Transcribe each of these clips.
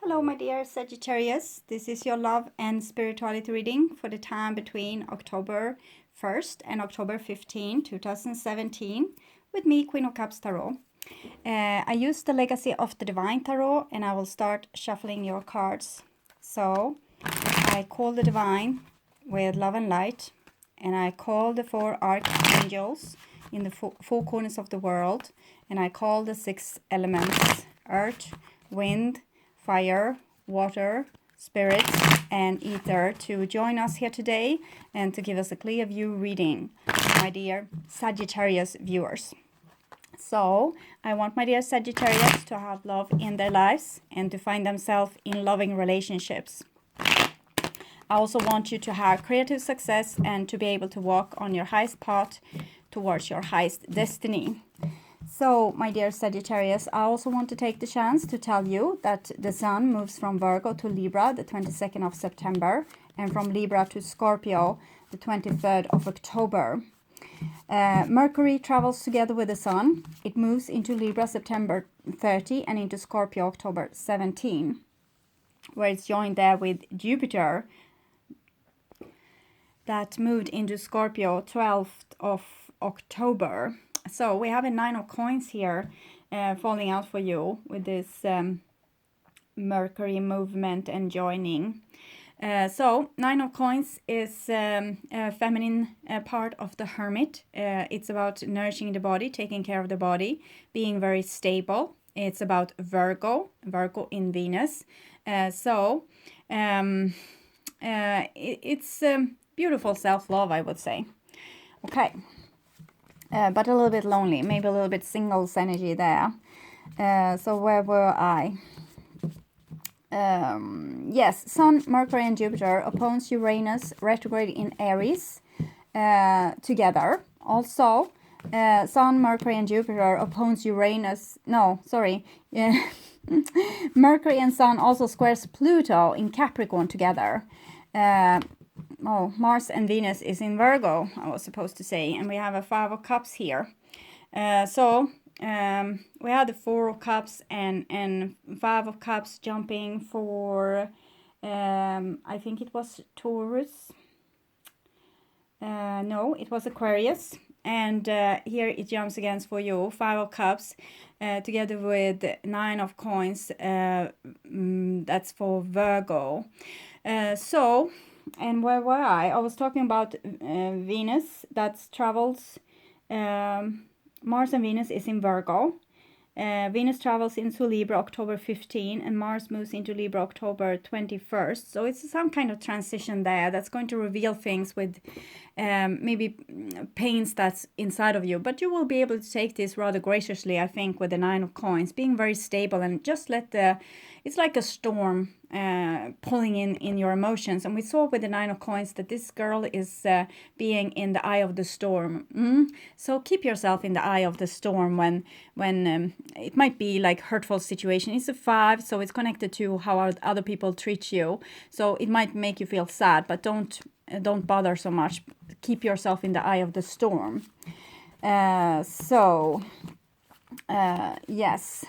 Hello, my dear Sagittarius. This is your love and spirituality reading for the time between October 1st and October 15, 2017, with me, Queen of Cups Tarot. I use the Legacy of the Divine Tarot, and I will start shuffling your cards. So, I call the Divine with love and light, and I call the 4 archangels in the four corners of the world, and I call the 6 elements: earth, wind, fire, water, spirits, and ether to join us here today and to give us a clear view reading, my dear Sagittarius viewers. So, I want my dear Sagittarius to have love in their lives and to find themselves in loving relationships. I also want you to have creative success and to be able to walk on your highest path towards your highest destiny. So, my dear Sagittarius, I also want to take the chance to tell you that the Sun moves from Virgo to Libra the 22nd of September and from Libra to Scorpio the 23rd of October. Mercury travels together with the Sun. It moves into Libra September 30 and into Scorpio October 17, where it's joined there with Jupiter that moved into Scorpio 12th of October. So we have a 9 of coins here falling out for you with this Mercury movement and joining. So 9 of coins is a feminine part of the hermit. It's about nourishing the body, taking care of the body, being very stable. It's about Virgo in Venus. It's beautiful self-love, I would say. Okay. But a little bit lonely, maybe a little bit singles energy there. So where were I? Yes, Sun, Mercury and Jupiter oppose Uranus retrograde in Aries together. Also, Sun, Mercury and Jupiter oppose Uranus. No, sorry. Mercury and Sun also squares Pluto in Capricorn together. Mars and Venus is in Virgo, I was supposed to say, and we have a 5 of Cups here. We have the 4 of Cups and 5 of Cups jumping for, I think it was Taurus. No, it was Aquarius. And here it jumps again for you, 5 of Cups, together with 9 of Coins, that's for Virgo. And where were I? I was talking about Venus that travels. Mars and Venus is in Virgo. Venus travels into Libra October 15 and Mars moves into Libra October 21st. So it's some kind of transition there that's going to reveal things with maybe pains that's inside of you. But you will be able to take this rather graciously, I think, with the 9 of Coins, being very stable and just it's like a storm pulling in your emotions. And we saw with the 9 of Coins that this girl is being in the eye of the storm. So keep yourself in the eye of the storm when it might be like hurtful situation. It's a 5, so it's connected to how other people treat you. So it might make you feel sad, but don't bother so much. Keep yourself in the eye of the storm. Yes.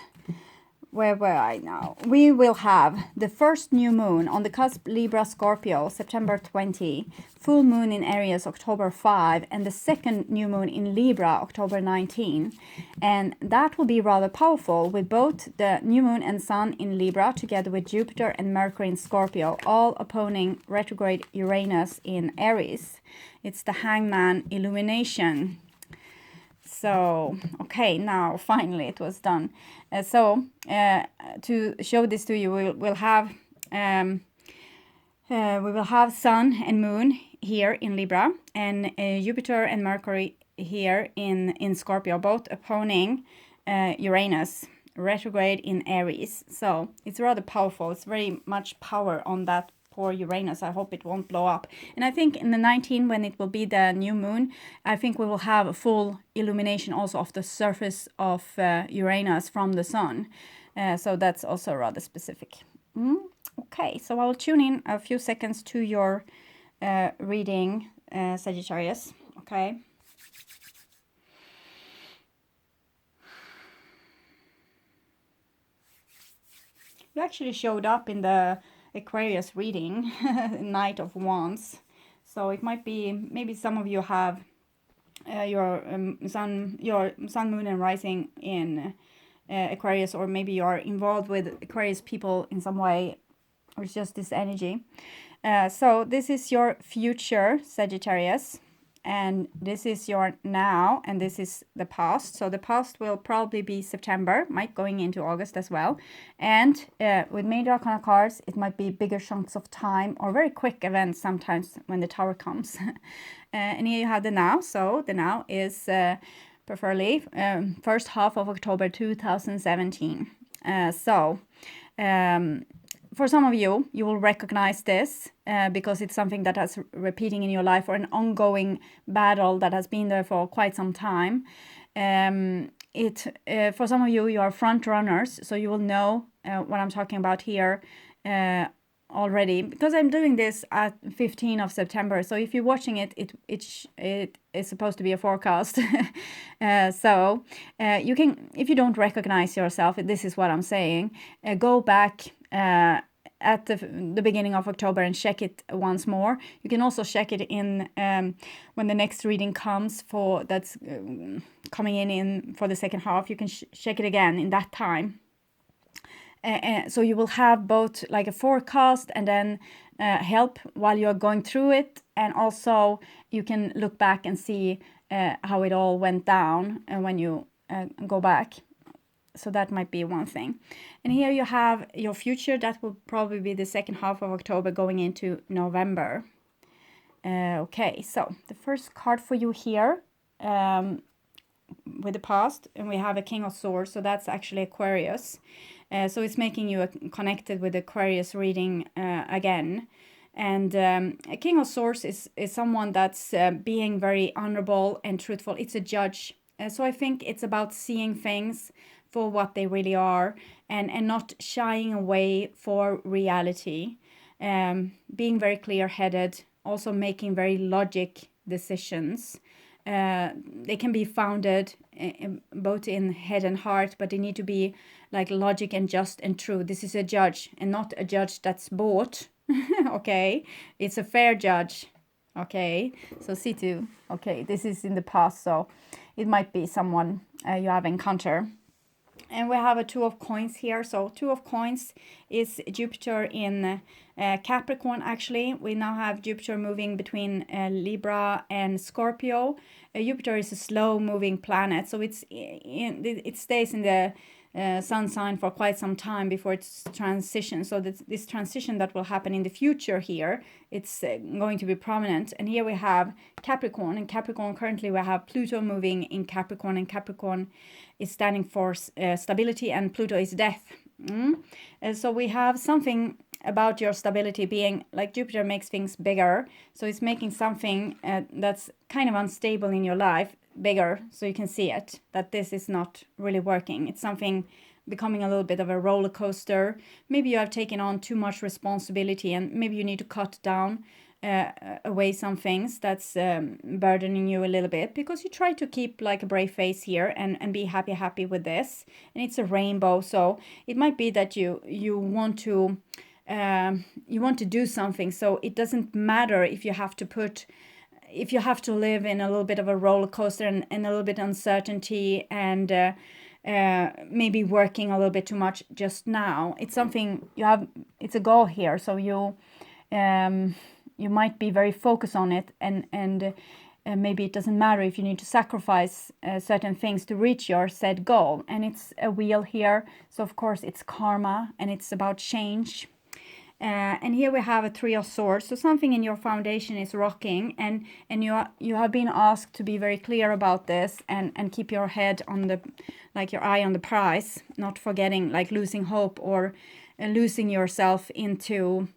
Where were I now? We will have the first new moon on the cusp Libra Scorpio September 20, full moon in Aries October 5, and the second new moon in Libra October 19. And that will be rather powerful with both the new moon and sun in Libra together with Jupiter and Mercury in Scorpio, all opposing retrograde Uranus in Aries. It's the Hangman illumination. So, okay, now finally it was done. To show this to you, we will have Sun and Moon here in Libra, and Jupiter and Mercury here in Scorpio, both opposing Uranus retrograde in Aries. So it's rather powerful. It's very much power on that poor Uranus. I hope it won't blow up. And I think in the 19th, when it will be the new moon, I think we will have a full illumination also of the surface of Uranus from the sun. So that's also rather specific. Okay, so I'll tune in a few seconds to your reading, Sagittarius. Okay. You actually showed up in the Aquarius reading, Knight of Wands. So it might be, maybe some of you have your sun, moon, and rising in Aquarius, or maybe you are involved with Aquarius people in some way, or it's just this energy. So this is your future, Sagittarius, and this is your now, and this is the past. So the past will probably be September, might going into August as well. And with major arcana cards, it might be bigger chunks of time or very quick events sometimes when the Tower comes. And here you have the now. So the now is preferably first half of October 2017. For some of you, you will recognize this because it's something that has repeating in your life, or an ongoing battle that has been there for quite some time. For some of you, you are front runners, so you will know what I'm talking about here already, because I'm doing this at 15th of September. So if you're watching it, it is supposed to be a forecast. So you can, if you don't recognize yourself, this is what I'm saying, go back at the beginning of October and check it once more. You can also check it in when the next reading comes, for that's coming in for the second half. You can check it again in that time. So you will have both like a forecast and then help while you're going through it, and also you can look back and see how it all went down when you go back. So that might be one thing. And here you have your future. That will probably be the second half of October going into November. Okay, so the first card for you here with the past, and we have a King of Swords. So that's actually Aquarius. So it's making you connected with Aquarius reading again. And a King of Swords is someone that's being very honorable and truthful. It's a judge. So I think it's about seeing things for what they really are, and not shying away for reality. Being very clear-headed, also making very logic decisions. They can be founded both in head and heart, but they need to be like logic and just and true. This is a judge, and not a judge that's bought. Okay, it's a fair judge. Okay, so C2. Okay, this is in the past, so it might be someone you have encountered. And we have a Two of Coins here. So Two of Coins is Jupiter in Capricorn, actually. We now have Jupiter moving between Libra and Scorpio. Jupiter is a slow-moving planet, so it stays in the sun sign for quite some time before it's transition. So this transition that will happen in the future here, it's going to be prominent. And here we have Capricorn. And Capricorn, currently we have Pluto moving in Capricorn, and Capricorn is standing for stability, and Pluto is death. So we have something about your stability being like Jupiter makes things bigger. So it's making something that's kind of unstable in your life bigger, so you can see it, that this is not really working. It's something becoming a little bit of a roller coaster. Maybe you have taken on too much responsibility, and maybe you need to cut down away some things that's burdening you a little bit, because you try to keep like a brave face here and be happy with this. And it's a rainbow, so it might be that you want to do something, so it doesn't matter if you have to live in a little bit of a roller coaster and a little bit uncertainty, and maybe working a little bit too much just now. It's something you have, it's a goal here, so you might be very focused on it, and maybe it doesn't matter if you need to sacrifice certain things to reach your said goal. And it's a wheel here, so of course it's karma, and it's about change. And here we have a Three of Swords. So something in your foundation is rocking, and you have been asked to be very clear about this, and keep your head on your eye on the prize, not forgetting, like losing hope or losing yourself into.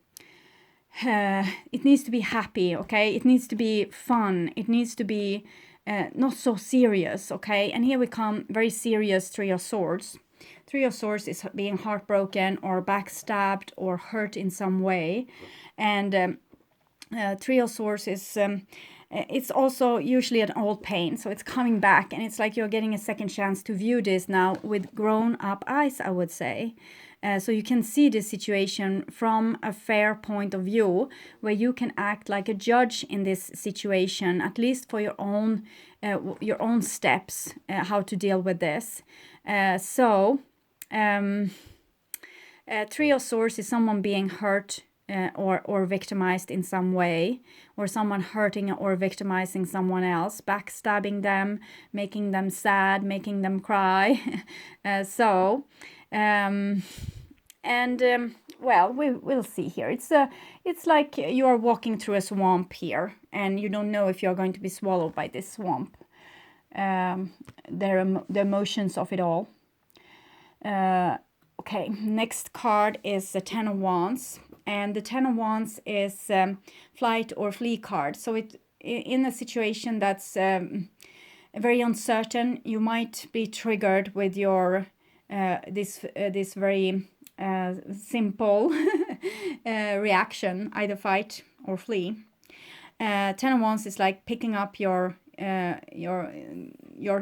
It needs to be happy, okay? It needs to be fun. It needs to be not so serious, okay? And here we come, very serious Three of Swords. Three of Swords is being heartbroken or backstabbed or hurt in some way. And Three of Swords is, it's also usually an old pain. So it's coming back, and it's like you're getting a second chance to view this now with grown-up eyes, I would say. So you can see the situation from a fair point of view, where you can act like a judge in this situation, at least for your own steps, how to deal with this. Three of Swords is someone being hurt or victimized in some way, or someone hurting or victimizing someone else, backstabbing them, making them sad, making them cry. Well, we'll see here. It's like you are walking through a swamp here, and you don't know if you're going to be swallowed by this swamp. The emotions of it all. Okay, next card is the Ten of Wands, and the Ten of Wands is flight or flee card. So in a situation that's very uncertain, you might be triggered with your this very simple reaction, either fight or flee. Ten of Wands is like picking up your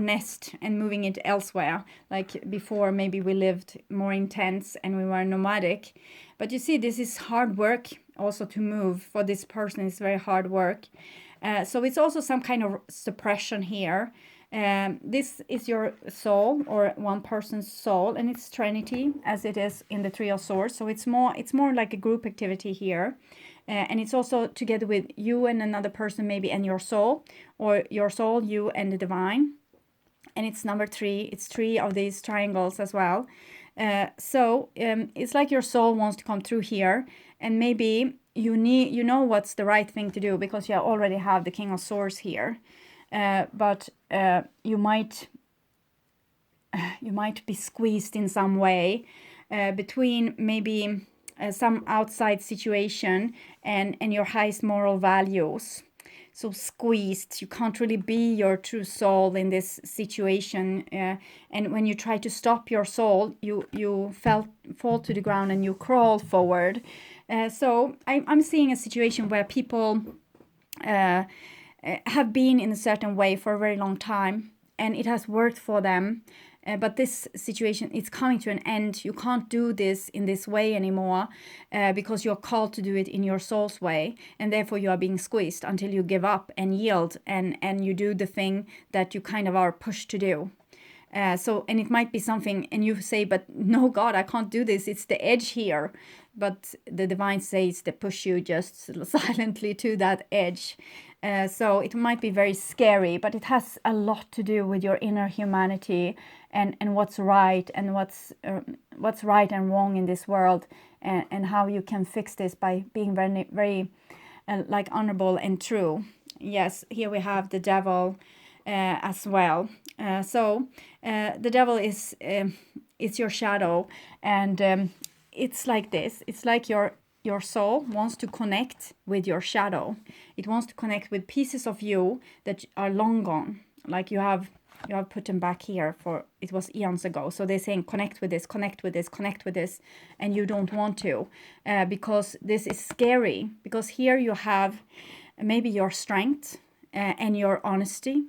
nest and moving it elsewhere. Like before, maybe we lived more intense and we were nomadic, but you see, this is hard work also to move. For this person, it's very hard work. So it's also some kind of suppression here. This is your soul, or one person's soul, and it's Trinity, as it is in the Three of Swords. So it's more like a group activity here. And it's also together with you and another person maybe, and your soul, or your soul, you, and the divine. And it's number 3. It's 3 of these triangles as well. It's like your soul wants to come through here, and maybe you know what's the right thing to do, because you already have the King of Swords here. But you might be squeezed in some way between maybe some outside situation and your highest moral values. So squeezed, you can't really be your true soul in this situation. And when you try to stop your soul, you fall to the ground and you crawl forward. So I'm seeing a situation where people have been in a certain way for a very long time, and it has worked for them. But this situation, it's coming to an end. You can't do this in this way anymore because you're called to do it in your soul's way. And therefore you are being squeezed until you give up and yield and you do the thing that you kind of are pushed to do. And it might be something, and you say, but no, God, I can't do this. It's the edge here. But the divine says to push you just silently to that edge. So it might be very scary, but it has a lot to do with your inner humanity and what's right and what's right and wrong in this world, and how you can fix this by being very, very like honorable and true. Yes, here we have the devil as well. The devil is it's your shadow, and it's like this. It's like your soul wants to connect with your shadow. It wants to connect with pieces of you that are long gone. Like you have put them back here for, it was eons ago. So they're saying connect with this, connect with this, connect with this. And you don't want to because this is scary. Because here you have maybe your strength and your honesty.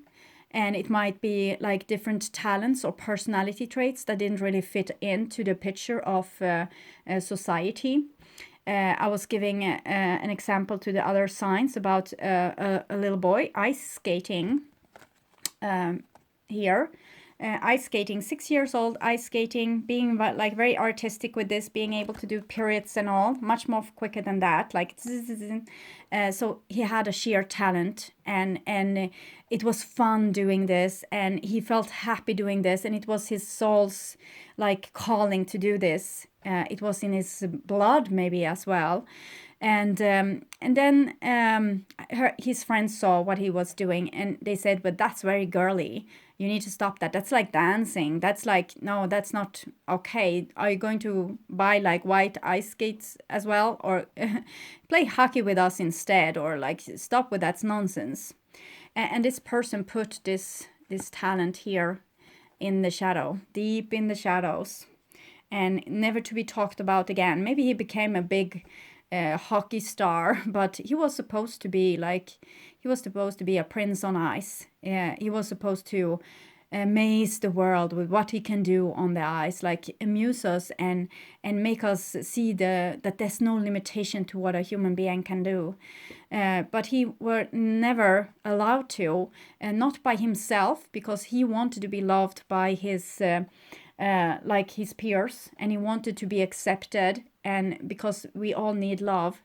And it might be like different talents or personality traits that didn't really fit into the picture of society. I was giving an example to the other signs about a little boy ice skating here. Ice skating, 6 years old, ice skating, being like very artistic with this, being able to do pirouettes and all, much more quicker than that, like so he had a sheer talent, and it was fun doing this, and he felt happy doing this, and it was his soul's like calling to do this. It was in his blood maybe as well. And then his friends saw what he was doing, and they said, but that's very girly. You need to stop that. That's like dancing. That's like, no, that's not okay. Are you going to buy like white ice skates as well? Or play hockey with us instead? Or like stop with that nonsense. And this person put this talent here in the shadow, deep in the shadows, and never to be talked about again. Maybe he became a big hockey star, but he was supposed to be a prince on ice. He was supposed to amaze the world with what he can do on the ice, like amuse us and make us see that there's no limitation to what a human being can do. But he were never allowed to, not by himself, because he wanted to be loved by his like his peers, and he wanted to be accepted, and because we all need love.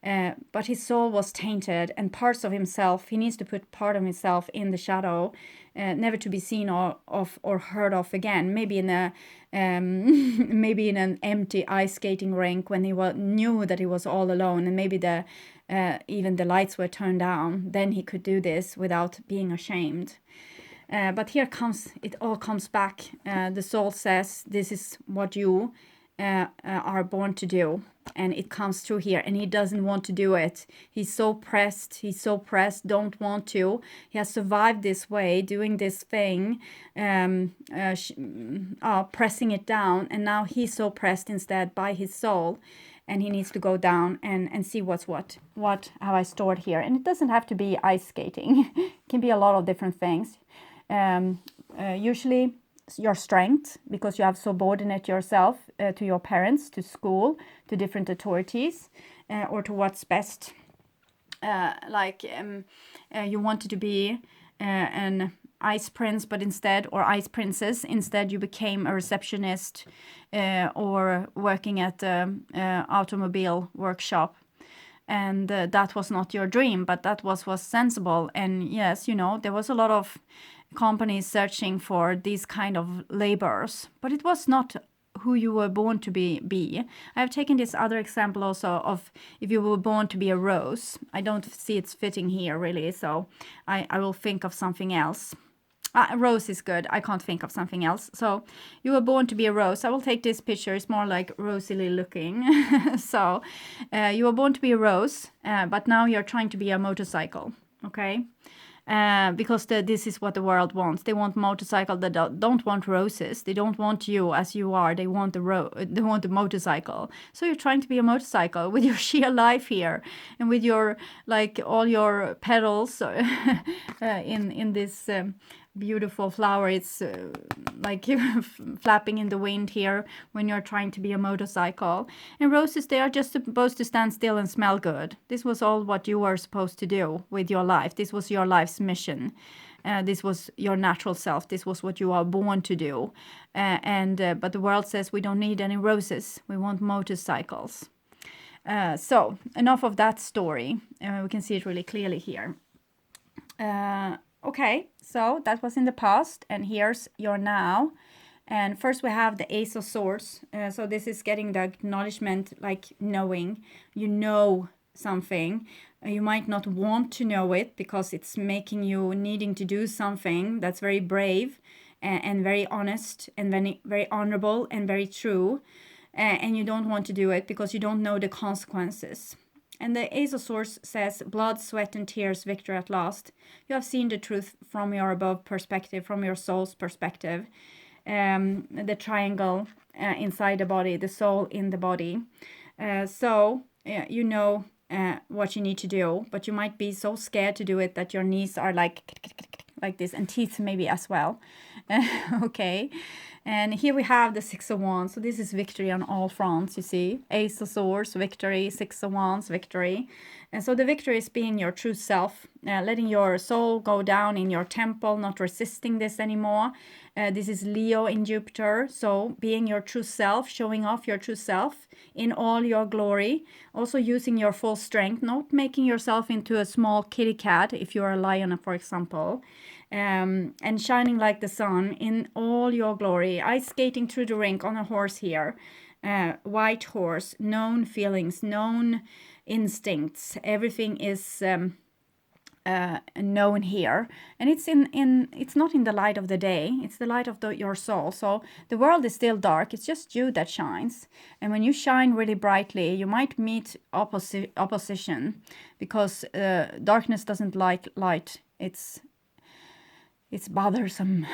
But his soul was tainted, and parts of himself, he needs to put part of himself in the shadow, never to be seen or heard of again. Maybe in a maybe in an empty ice skating rink when he knew that he was all alone, and maybe even the lights were turned down. Then he could do this without being ashamed. But here it all comes back. The soul says, this is what you are born to do, and it comes through here, and he doesn't want to do it. He's so pressed, don't want to. He has survived this way, doing this thing, pressing it down, and now he's so pressed instead by his soul, and he needs to go down and see what have I stored here. And it doesn't have to be ice skating. It can be a lot of different things. Usually your strength, because you have subordinate yourself to your parents, to school, to different authorities, or to what's best. You wanted to be an ice prince, but instead, or ice princess, instead you became a receptionist or working at an automobile workshop. And that was not your dream, but that was sensible. And yes, there was a lot of companies searching for these kind of laborers, but it was not who you were born to be. I have taken this other example also of if you were born to be a rose. I don't see it's fitting here really, so I will think of something else. Rose is good. I can't think of something else. So you were born to be a rose. I will take this picture. It's more like rosily looking. So you were born to be a rose, but now you're trying to be a motorcycle. Okay. Because this is what the world wants. They want motorcycle. They don't want roses. They don't want you as you are. They want they want a motorcycle. So you're trying to be a motorcycle with your sheer life here, and with your all your petals in this beautiful flower. It's like flapping in the wind here when you're trying to be a motorcycle. And roses, they are just supposed to stand still and smell good. This was all what you were supposed to do with your life. This was your life's mission. This was your natural self. This was what you are born to do. But the world says we don't need any roses. We want motorcycles. So enough of that story. We can see it really clearly here. Okay, so that was in the past, and here's your now. And first we have the Ace of Swords. So this is getting the acknowledgement, like knowing. You know something. You might not want to know it because it's making you needing to do something that's very brave and very honest and very, very honorable and very true. And you don't want to do it because you don't know the consequences. And the Ace of Swords says, blood, sweat, and tears, victory at last. You have seen the truth from your above perspective, from your soul's perspective. The triangle inside the body, the soul in the body. So you know what you need to do, but you might be so scared to do it that your knees are like this, and teeth maybe as well. Okay. And here we have the Six of Wands. So this is victory on all fronts, you see. Ace of Swords, victory. Six of Wands, victory. And so the victory is being your true self, letting your soul go down in your temple, not resisting this anymore. This is Leo in Jupiter. So being your true self, showing off your true self in all your glory. Also using your full strength, not making yourself into a small kitty cat if you're a lion, for example. And shining like the sun in all your glory. Ice skating through the rink on a horse here. White horse, known feelings, known instincts. Everything is known here. And it's it's not in the light of the day. It's the light of your soul. So the world is still dark. It's just you that shines. And when you shine really brightly, you might meet opposition. Because darkness doesn't like light. it's bothersome.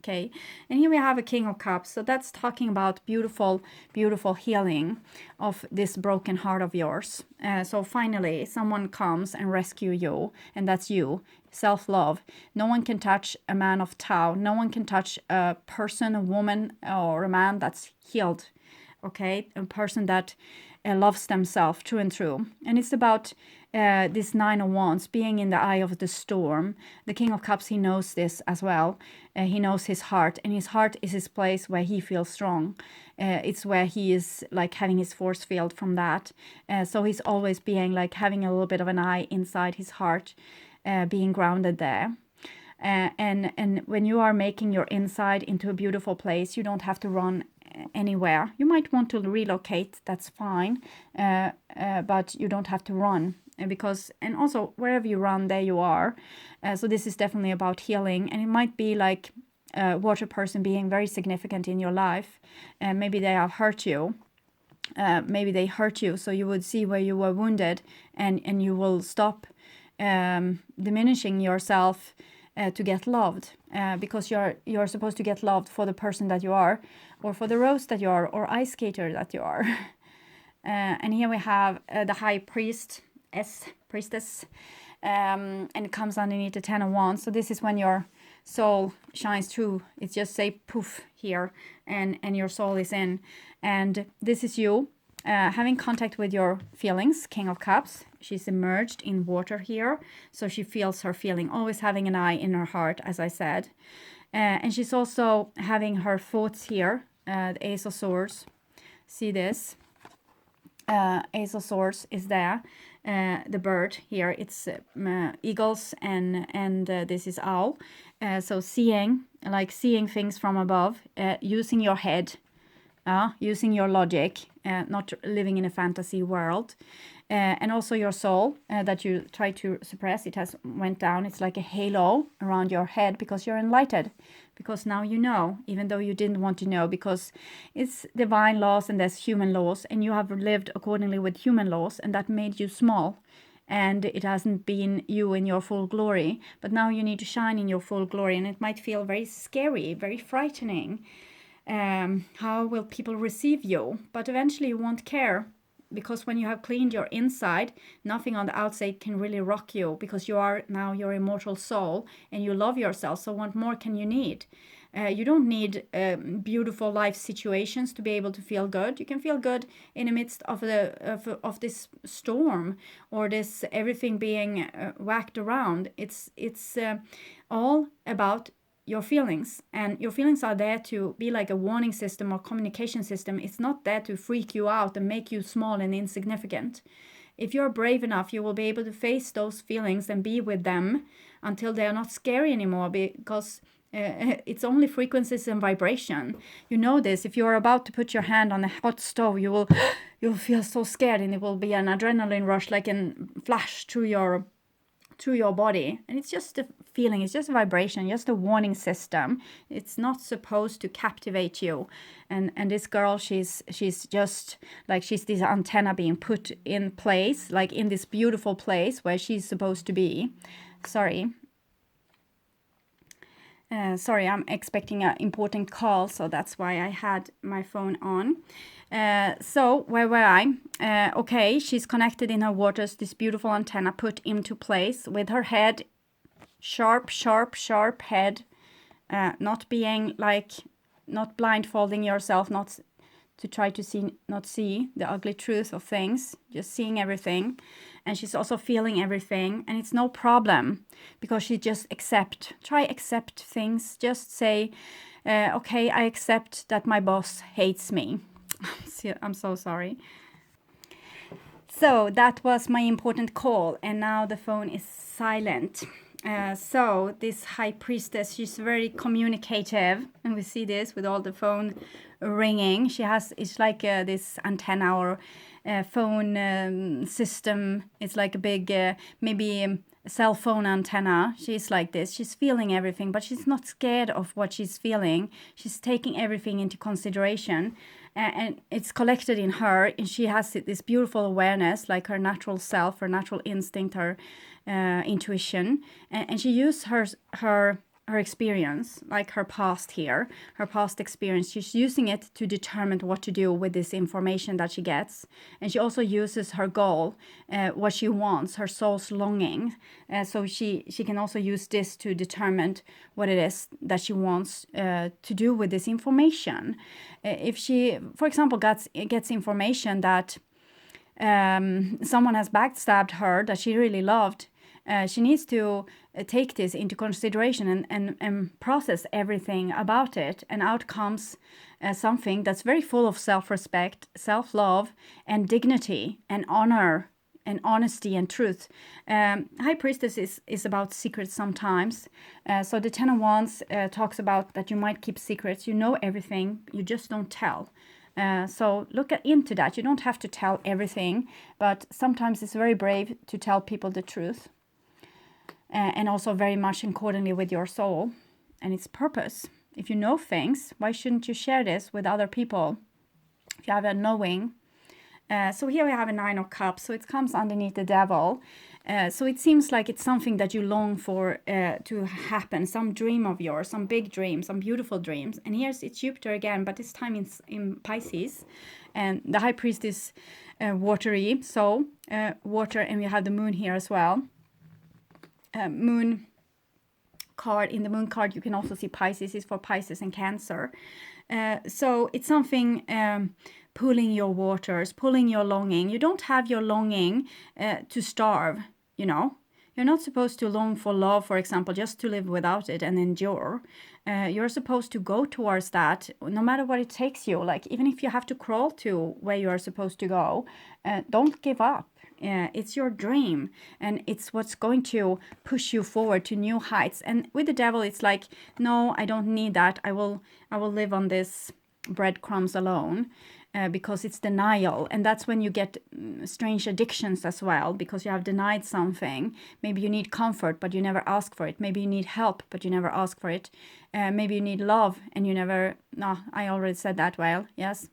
Okay, and here we have a King of Cups, so that's talking about beautiful, beautiful healing of this broken heart of yours. So finally someone comes and rescue you, and that's you. Self-love. No one can touch a man of Tao. No one can touch a person, a woman, or a man that's healed. Okay, a person that loves themselves true and true. And it's about this Nine of Wands being in the eye of the storm. The King of Cups, he knows this as well. He knows his heart, and his heart is his place where he feels strong. It's where he is like having his force field from that. So he's always being like having a little bit of an eye inside his heart, being grounded there. And when you are making your inside into a beautiful place, you don't have to run anywhere. You might want to relocate, that's fine, but you don't have to run, because, and also wherever you run, there you are. So this is definitely about healing, and it might be like a water person being very significant in your life, and maybe they have hurt you. Maybe they hurt you, so you would see where you were wounded, and you will stop diminishing yourself to get loved, because you're supposed to get loved for the person that you are, or for the rose that you are, or ice skater that you are. And here we have the High Priestess, and it comes underneath the Ten of Wands. So this is when your soul shines through. It's just say poof here, and your soul is in. And this is you having contact with your feelings. King of Cups, she's immersed in water here, so she feels her feeling, always having an eye in her heart, as I said. And she's also having her thoughts here, the Ace of Swords. See this? Ace of Swords is there. The bird here, it's eagles, and this is owl. So seeing things from above, using your head, using your logic, not living in a fantasy world. And also your soul that you try to suppress, it has went down. It's like a halo around your head, because you're enlightened, because now you know, even though you didn't want to know, because it's divine laws and there's human laws, and you have lived accordingly with human laws, and that made you small, and it hasn't been you in your full glory. But now you need to shine in your full glory, and it might feel very scary, very frightening. How will people receive you? But eventually you won't care, because when you have cleaned your inside, nothing on the outside can really rock you, because you are now your immortal soul, and you love yourself. So what more can you need? You don't need beautiful life situations to be able to feel good. You can feel good in the midst of of this storm, or this everything being whacked around. It's all about your feelings, and your feelings are there to be like a warning system or communication system. It's not there to freak you out and make you small and insignificant. If you're brave enough, you will be able to face those feelings and be with them until they are not scary anymore, because it's only frequencies and vibration. You know this. If you're about to put your hand on a hot stove, you'll feel so scared, and it will be an adrenaline rush, like a flash through your body, and it's just a feeling, it's just a vibration, just a warning system. It's not supposed to captivate you. And this girl, she's just like, she's this antenna being put in place, like in this beautiful place where she's supposed to be. Sorry, I'm expecting an important call, so that's why I had my phone on. So where were I? Okay, she's connected in her waters, this beautiful antenna put into place with her head, sharp head, not being like, not blindfolding yourself, not to try to not see the ugly truth of things, just seeing everything. And she's also feeling everything, and it's no problem, because she just accept things. Just say, okay, I accept that my boss hates me. I'm so sorry. So that was my important call, and now the phone is silent. So this High Priestess, she's very communicative, and we see this with all the phone ringing. It's like this antenna or phone system. It's like a big, maybe a cell phone antenna. She's like this. She's feeling everything, but she's not scared of what she's feeling. She's taking everything into consideration, and it's collected in her, and she has this beautiful awareness, like her natural self, her natural instinct, her intuition, and she uses her her experience, like her past here, her past experience. She's using it to determine what to do with this information that she gets. And she also uses her goal, what she wants, her soul's longing. So she can also use this to determine what it is that she wants to do with this information. If she, for example, gets information that someone has backstabbed her that she really loved, she needs to take this into consideration and process everything about it, and out comes something that's very full of self-respect, self-love, and dignity, and honor, and honesty, and truth. High Priestess is about secrets sometimes. So the Ten of Wands talks about that you might keep secrets. You know everything, you just don't tell. So look into that. You don't have to tell everything, but sometimes it's very brave to tell people the truth. And also very much accordingly with your soul and its purpose. If you know things, why shouldn't you share this with other people? If you have a knowing. So here we have a Nine of Cups. So it comes underneath the Devil. So it seems like it's something that you long for to happen. Some dream of yours, some big dream, some beautiful dreams. And here's it's Jupiter again, but this time in Pisces. And the High Priest is watery. So water, and we have the Moon here as well. Moon card. In the Moon card, you can also see Pisces is for Pisces and Cancer. So it's something pulling your waters, pulling your longing. You don't have your longing to starve, you know. You're not supposed to long for love, for example, just to live without it and endure. You're supposed to go towards that, no matter what it takes you. Like, even if you have to crawl to where you are supposed to go, don't give up. It's your dream, and it's what's going to push you forward to new heights. And with the Devil, it's like, no, I don't need that. I will live on this breadcrumbs alone. Because it's denial, and that's when you get strange addictions as well, because you have denied something. Maybe you need comfort, but you never ask for it. Maybe you need help, but you never ask for it. Maybe you need love, and you never. No, I already said that. Well, yes,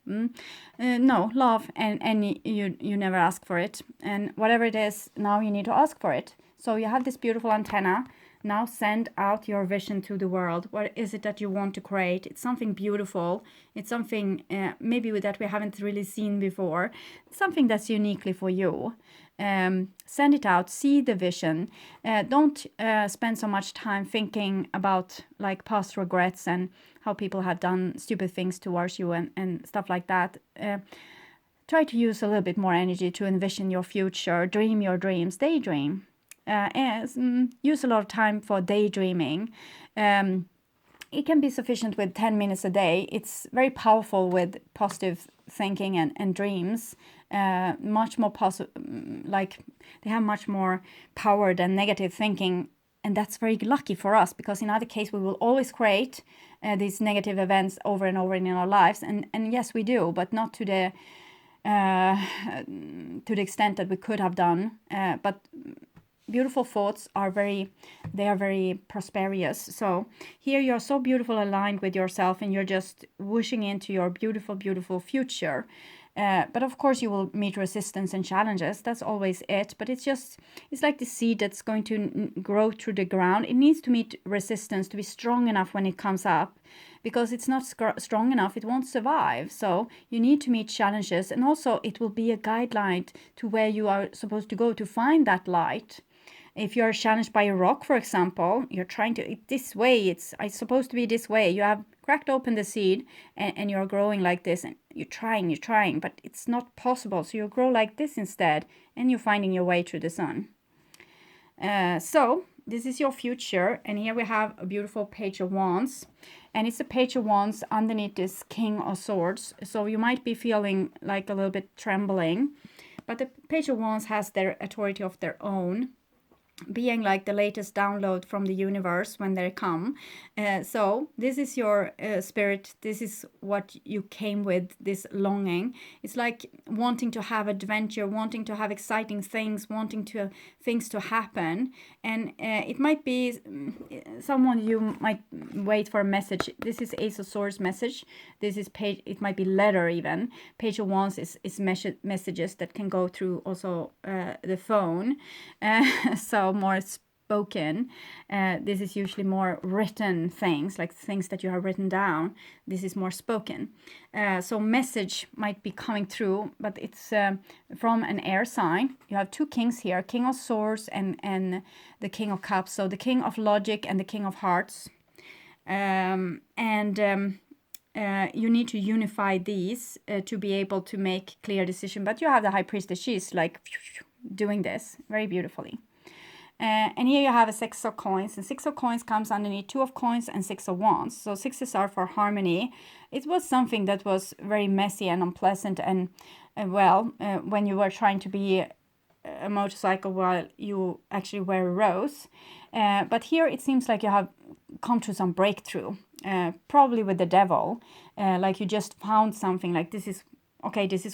no, love, and you never ask for it. And whatever it is, now you need to ask for it. So you have this beautiful antenna. Now send out your vision to the world. What is it that you want to create? It's something beautiful. It's something maybe that we haven't really seen before. Something that's uniquely for you. Send it out. See the vision. Don't spend so much time thinking about like past regrets and how people have done stupid things towards you and stuff like that. Try to use a little bit more energy to envision your future. Dream your dreams. Daydream. Use a lot of time for daydreaming. It can be sufficient with 10 minutes a day. It's very powerful with positive thinking and dreams. Much more like they have much more power than negative thinking, and that's very lucky for us, because in other case we will always create these negative events over and over in our lives. And yes, we do, but not to the extent that we could have done. But beautiful thoughts are very prosperous. So here you're so beautiful, aligned with yourself, and you're just whooshing into your beautiful future. But of course you will meet resistance and challenges. That's always it. But it's like the seed that's going to grow through the ground. It needs to meet resistance to be strong enough when it comes up. Because it's not strong enough, it won't survive. So you need to meet challenges. And also it will be a guideline to where you are supposed to go to find that light. If you're challenged by a rock, for example, you're trying to, this way, it's supposed to be this way. You have cracked open the seed and you're growing like this, and you're trying, but it's not possible. So you grow like this instead, and you're finding your way through the sun. So this is your future, and here we have a beautiful Page of Wands, and it's a Page of Wands underneath this King of Swords. So you might be feeling like a little bit trembling, but the Page of Wands has their authority of their own, being like the latest download from the universe when they come. So this is your spirit. This is what you came with, this longing. It's like wanting to have adventure, wanting to have exciting things, wanting things to happen. And it might be someone you might wait for a message. This is Ace of Swords message. This is page. It might be letter even. Page of Wands is messages that can go through also the phone. So more spoken. This is usually more written things, like things that you have written down. This is more spoken. So message might be coming through, but it's from an air sign. You have two kings here, King of Swords and the King of Cups. So the King of Logic and the King of Hearts. You need to unify these to be able to make clear decision. But you have the High Priestess. She's like doing this very beautifully. And here you have a 6 of coins, and 6 of coins comes underneath 2 of coins and 6 of wands. So 6s are for harmony. It was something that was very messy and unpleasant, and when you were trying to be a motorcycle while you actually wear a rose. But here it seems like you have come to some breakthrough, probably with the devil, like you just found something like this is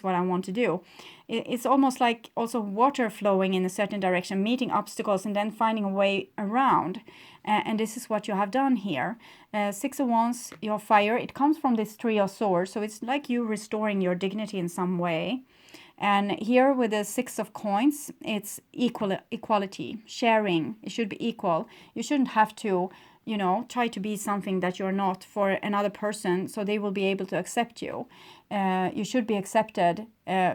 what I want to do. It's almost like also water flowing in a certain direction, meeting obstacles and then finding a way around. And this is what you have done here. 6 of Wands, your fire, it comes from this 3 of Swords. So it's like you restoring your dignity in some way. And here with the 6 of coins, it's equality, sharing. It should be equal. You shouldn't have to, try to be something that you're not for another person, so they will be able to accept you. You should be accepted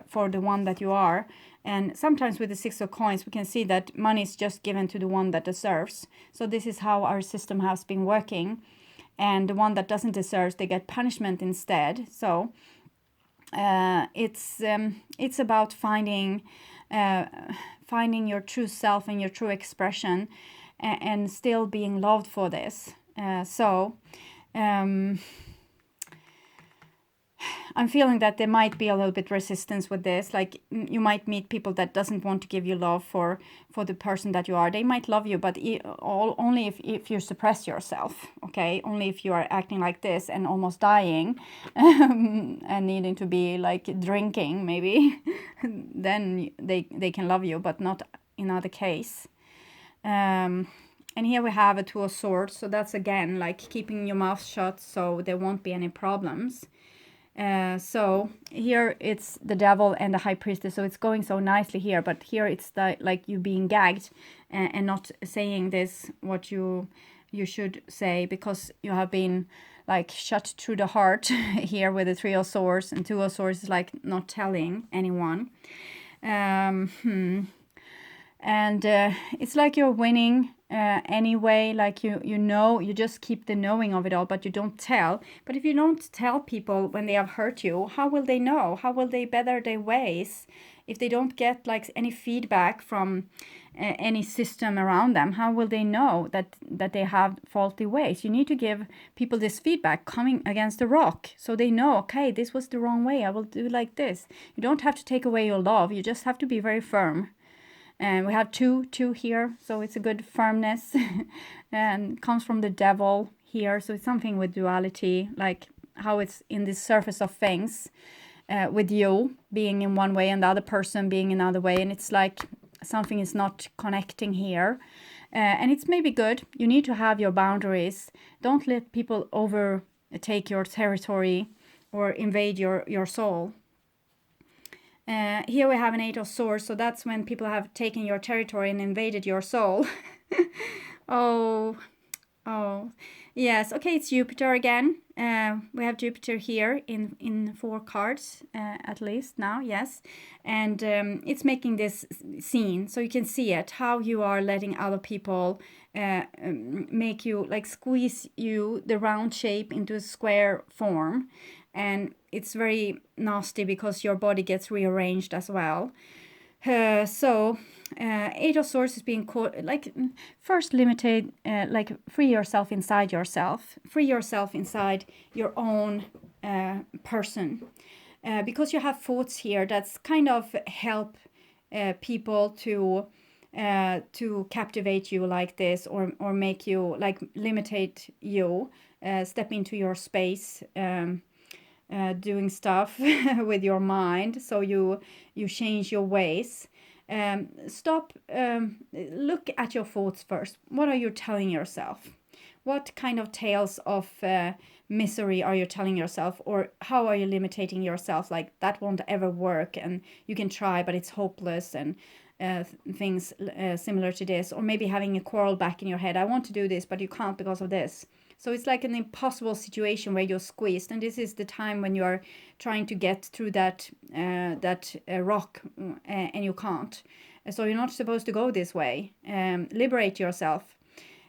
for the one that you are. And sometimes with the 6 of coins, we can see that money is just given to the one that deserves. So this is how our system has been working. And the one that doesn't deserve, they get punishment instead. So it's about finding your true self and your true expression, and still being loved for this. I'm feeling that there might be a little bit resistance with this. Like you might meet people that doesn't want to give you love for the person that you are. They might love you, but only if you suppress yourself, okay? Only if you are acting like this and almost dying and needing to be like drinking maybe, then they can love you, but not in other case. And here we have a 2 of Swords. So that's again like keeping your mouth shut so there won't be any problems. So here it's the devil and the High Priestess, so it's going so nicely here, but here it's like you being gagged and not saying this what you should say, because you have been like shut through the heart here with the 3 of Swords, and 2 of Swords is like not telling anyone. And it's like you're winning anyway, like you just keep the knowing of it all, but you don't tell. But if you don't tell people when they have hurt you, how will they know? How will they better their ways? If they don't get like any feedback from any system around them, how will they know that they have faulty ways? You need to give people this feedback coming against the rock, so they know, okay, this was the wrong way, I will do like this. You don't have to take away your love, you just have to be very firm. And we have two here, so it's a good firmness. And comes from the devil here, so it's something with duality, like how it's in the surface of things, with you being in one way and the other person being another way, and it's like something is not connecting here. And it's maybe good. You need to have your boundaries. Don't let people overtake your territory or invade your soul. Here we have an 8 of Swords, so that's when people have taken your territory and invaded your soul. Oh, yes. Okay, it's Jupiter again. We have Jupiter here in 4 cards, at least now, yes. And it's making this scene, so you can see it, how you are letting other people make you, like squeeze you, the round shape into a square form. And it's very nasty because your body gets rearranged as well. So 8 of Swords is being caught, like first limited, like free yourself inside yourself. Free yourself inside your own person. Because you have thoughts here that's kind of help people to captivate you like this, or make you, like limitate you, step into your space, doing stuff with your mind, so you change your ways. Stop, look at your thoughts first. What are you telling yourself? What kind of tales of misery are you telling yourself, or how are you limiting yourself, like that won't ever work and you can try but it's hopeless, and things similar to this, or maybe having a quarrel back in your head. I want to do this, but you can't because of this. So it's like an impossible situation where you're squeezed, and this is the time when you are trying to get through that rock, and you can't. So you're not supposed to go this way. Liberate yourself.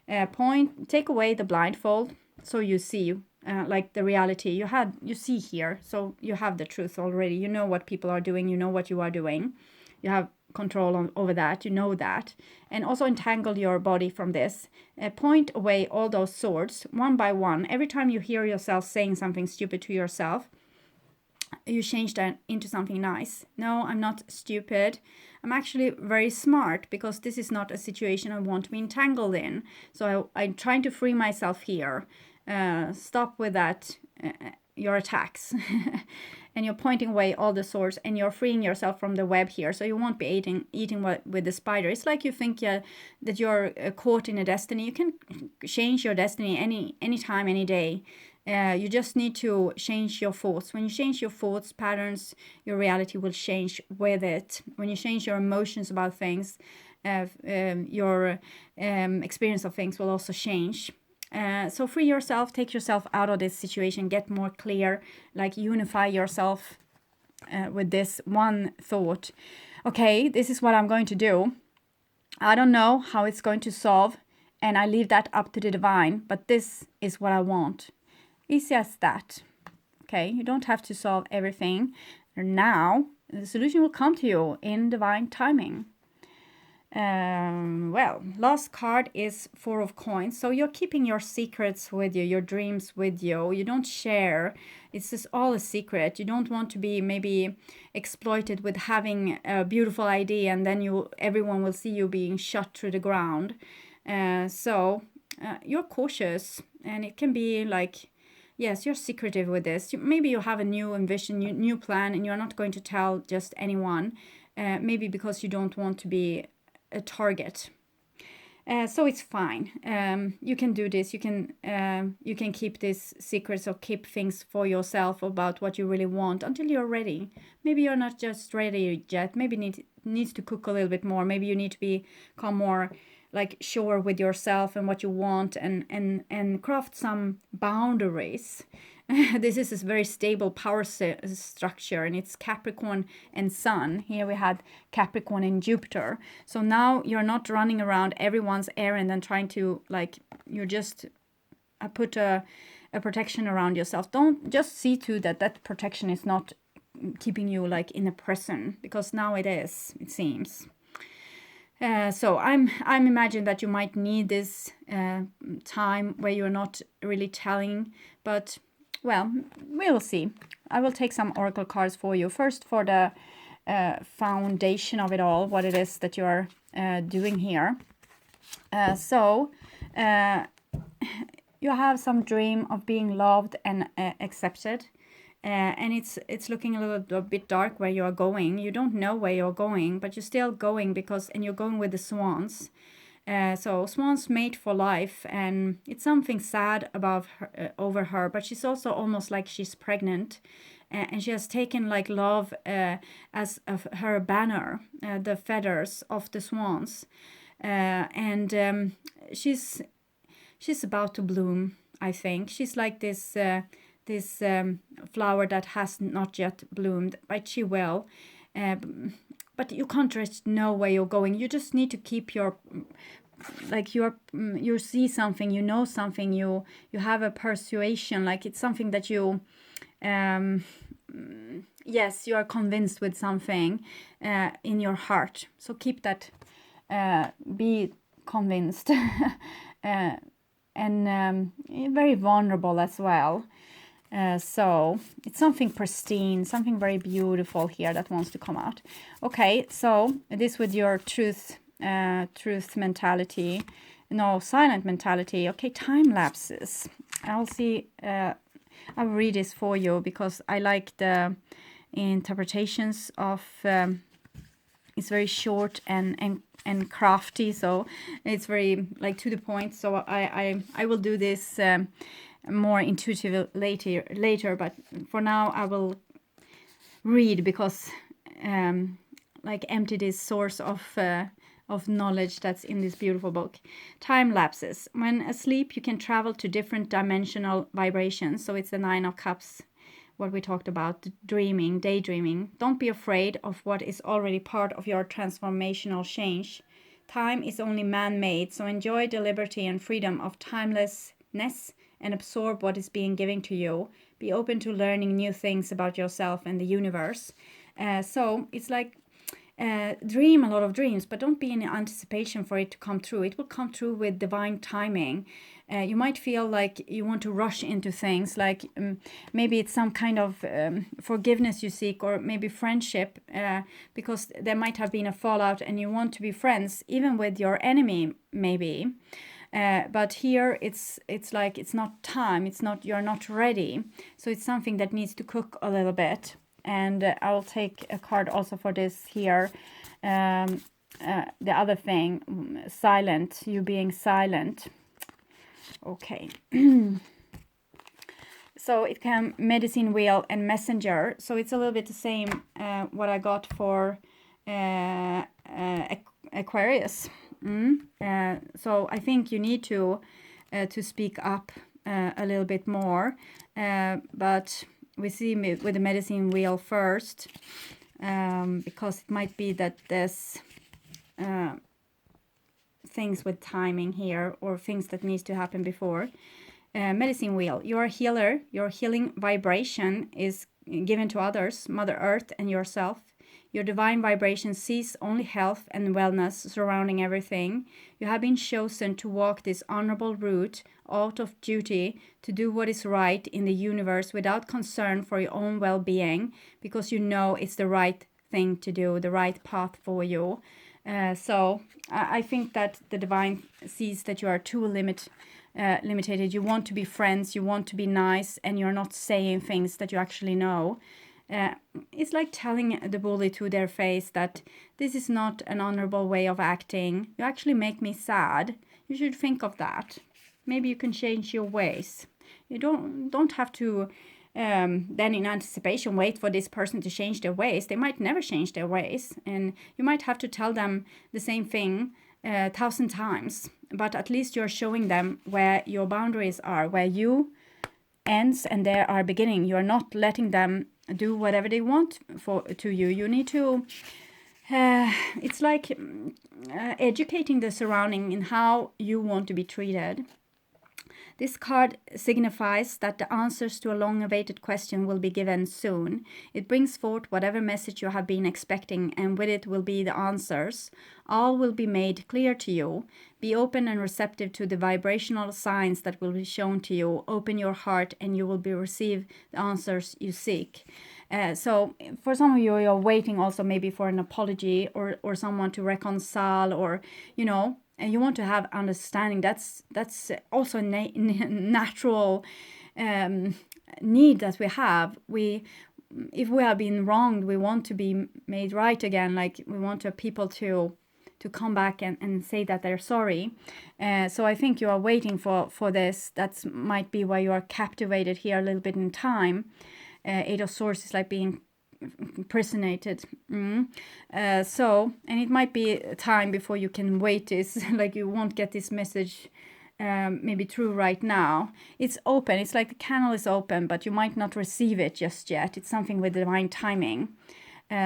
Take away the blindfold, so you see like the reality you see here. So you have the truth already. You know what people are doing. You know what you are doing. You have control over that. You know that. And also entangle your body from this. Point away all those swords one by one. Every time you hear yourself saying something stupid to yourself, you change that into something nice. No, I'm not stupid. I'm actually very smart, because this is not a situation I want to be entangled in. So I'm trying to free myself here. Stop with that, your attacks. And you're pointing away all the swords, and you're freeing yourself from the web here. So you won't be eating with the spider. It's like you think that you're caught in a destiny. You can change your destiny any time, any day. You just need to change your thoughts. When you change your thoughts patterns, your reality will change with it. When you change your emotions about things, your experience of things will also change. So free yourself, take yourself out of this situation, get more clear, like unify yourself with this one thought. Okay, this is what I'm going to do. I don't know how it's going to solve, and I leave that up to the divine, but this is what I want. Easy as that. Okay, you don't have to solve everything now. The solution will come to you in divine timing. Well, last card is Four of Coins. So you're keeping your secrets with you, your dreams with you. You don't share. It's just all a secret. You don't want to be maybe exploited with having a beautiful idea, and then everyone will see you being shot to the ground. So you're cautious, and it can be like, yes, you're secretive with this. Maybe you have a new ambition, new plan, and you're not going to tell just anyone. Maybe because you don't want to be a target. So it's fine. You can do this. You can keep these secrets, or keep things for yourself about what you really want until you're ready. Maybe you're not just ready yet. Maybe needs to cook a little bit more. Maybe you need to become more like sure with yourself and what you want, and craft some boundaries. This is a very stable power structure, and it's Capricorn and Sun. Here we had Capricorn and Jupiter. So now you're not running around everyone's errand and trying to, like, you're just put a protection around yourself. Don't just see to that protection is not keeping you like in a prison, because now it is, it seems. So I'm imagining that you might need this time where you're not really telling, but well, we'll see. I will take some oracle cards for you. First, for the foundation of it all, what it is that you're doing here. So you have some dream of being loved and accepted. And it's looking a bit dark where you are going. You don't know where you're going, but you're still going, and you're going with the swans. So swans mate for life, and it's something sad over her, but she's also almost like she's pregnant, and she has taken like love as her banner, the feathers of the swans, and she's about to bloom. I think she's like this flower that has not yet bloomed, but she will. But you can't just know where you're going. You just need to keep you see something, you know something, you have a persuasion, like it's something that you yes, you are convinced with something in your heart. So keep that, be convinced, and very vulnerable as well. So it's something pristine, something very beautiful here that wants to come out. Okay, so this with your truth mentality, no, silent mentality. Okay, time lapses. I'll see, I'll read this for you because I like the interpretations of, it's very short and crafty, so it's very like to the point. So I will do this more intuitive later, but for now I will read because like empty this source of knowledge that's in this beautiful book. Time lapses. When asleep, you can travel to different dimensional vibrations. So it's the 9 of Cups, what we talked about, dreaming, daydreaming. Don't be afraid of what is already part of your transformational change. Time is only man-made, so enjoy the liberty and freedom of timelessness and absorb what is being given to you. Be open to learning new things about yourself and the universe. So it's like dream a lot of dreams, but don't be in anticipation for it to come true. It will come true with divine timing. You might feel like you want to rush into things, like maybe it's some kind of forgiveness you seek, or maybe friendship, because there might have been a fallout and you want to be friends, even with your enemy, maybe. But here it's like it's not time, you're not ready. So it's something that needs to cook a little bit. And I'll take a card also for this here. The other thing, silent, you being silent. Okay. So it can medicine wheel and messenger. So it's a little bit the same what I got for Aquarius. So I think you need to speak up a little bit more. But we see with the medicine wheel first, because it might be that there's things with timing here, or things that needs to happen before. Medicine wheel, you're a healer. Your healing vibration is given to others, Mother Earth and yourself. Your divine vibration sees only health and wellness surrounding everything. You have been chosen to walk this honorable route out of duty, to do what is right in the universe without concern for your own well-being, because you know it's the right thing to do, the right path for you. So I think that the divine sees that you are too limited. You want to be friends, you want to be nice, and you're not saying things that you actually know. It's like telling the bully to their face that this is not an honorable way of acting. You actually make me sad. You should think of that. Maybe you can change your ways. You don't have to then in anticipation wait for this person to change their ways. They might never change their ways, and you might have to tell them the same thing 1,000 times. But at least you're showing them where your boundaries are, where you ends and there are beginning. You're not letting them do whatever they want to you. You need to it's like educating the surrounding in how you want to be treated. This card signifies that the answers to a long-awaited question will be given soon. It brings forth whatever message you have been expecting, and with it will be the answers. All will be made clear to you. Be open and receptive to the vibrational signs that will be shown to you. Open your heart and you will receive the answers you seek. So for some of you, you're waiting also maybe for an apology or someone to reconcile, or, you know, and you want to have understanding. That's also a natural need that we have. If we have been wronged, we want to be made right again. Like, we want people to come back and say that they're sorry. So I think you are waiting for this. That might be why you are captivated here a little bit in time. Eight of Swords is like being impersonated. So, and it might be time before you can wait this. Like, you won't get this message maybe through right now. It's open. It's like the canal is open, but you might not receive it just yet. It's something with divine timing.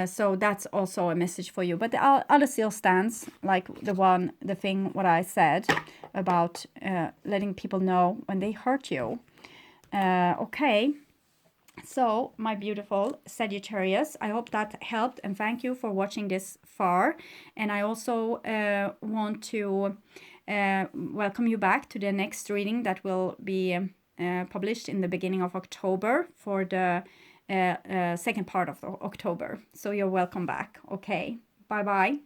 So that's also a message for you. But the other still stands, like the thing what I said about letting people know when they hurt you. Okay. So, my beautiful Sagittarius, I hope that helped, and thank you for watching this far. And I also want to welcome you back to the next reading that will be published in the beginning of October for the second part of October. So you're welcome back. Okay, bye-bye.